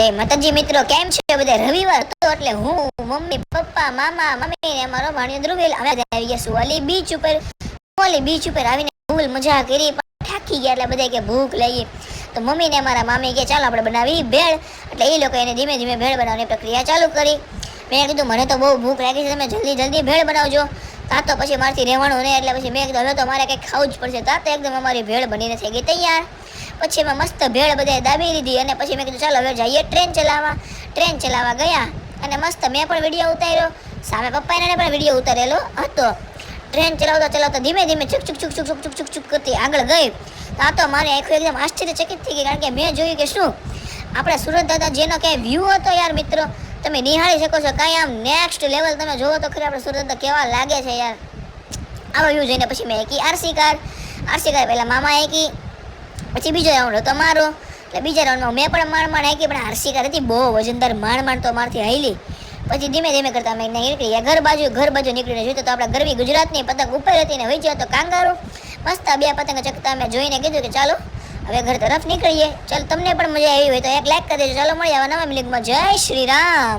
જય માતાજી મિત્રો, કેમ છે બધા? રવિવાર તો એટલે હું, મમ્મી, પપ્પા, મામા, મમ્મી ને અમારો ભાણિયો ધ્રુવેલ અમે આવી ગયા છું ઓલી બીચ ઉપર. ઓલી બીચ ઉપર આવીને ફૂલ મજા કરી, થાકી ગયા એટલે બધા કે ભૂખ લાગી. તો મમ્મી ને મારા મામી કે ચાલો આપણે બનાવી ભેળ. એટલે એ લોકો એને ધીમે ધીમે ભેળ બનાવવાની પ્રક્રિયા ચાલુ કરી. મેં કીધું મને તો બહુ ભૂખ લાગી છે, તમે જલ્દી જલ્દી ભેળ બનાવજો. તા તો પછી મારથી રહેવાનું નહીં, એટલે પછી મેં કીધું હવે તો મારે કંઈક ખાવું જ પડશે. તા તો એકદમ અમારી ભેળ બનીને થઈ ગઈ તૈયાર. પછી એમાં મસ્ત ભેળ બધાએ દાબી લીધી અને પછી મેં કીધું ચાલો હવે જઈએ ટ્રેન ચલાવવા ગયા. અને મસ્ત મેં પણ વિડીયો ઉતાર્યો, સામે પપ્પાને પણ વિડીયો ઉતારેલો હતો. ટ્રેન ચલાવતા ધીમે ધીમે ચુક ચુક ચુક ચુક ચુક ચુક ચુક કરતી આગળ ગઈ. આ તો મારી આંખો એકદમ આશ્ચર્યચકિત થઈ ગઈ, કારણ કે મેં જોયું કે શું આપણા સુરત દાદા જેનો ક્યાંય વ્યૂ હતો યાર મિત્રો, તમે નિહાળી શકો છો. કાંઈ આમ નેક્સ્ટ લેવલ, તમે જોવો તો ખરી આપણે સુરત દાદા કેવા લાગે છે યાર. આવો વ્યૂ જોઈને પછી મેં એકી આરસી કાર પહેલાં મામા એકી, પછી બીજો રાઉન્ડ હતો મારો. એટલે બીજા રાઉન્ડમાં મેં પણ માંડ હાકી, પણ આરસી કાર હતી બહુ વજનદાર, માંડ તો મારથી હાલી. પછી ધીમે ધીમે કરતા અમે નીકળી ઘર બાજુ નીકળીને જોયું તો આપણા ગરવી ગુજરાતની પતંગ ઉપર હતી ને વહી તો કાંગારો. મસ્ત બે પતંગ ચકતા અમે જોઈને કીધું કે ચાલો હવે ઘર તરફ નીકળીએ. ચાલો તમને પણ મજા આવી હોય તો એક લાઈક કરી દેજો. ચાલો મળીએ આવા નવા મિલિંગમાં. જય શ્રી રામ.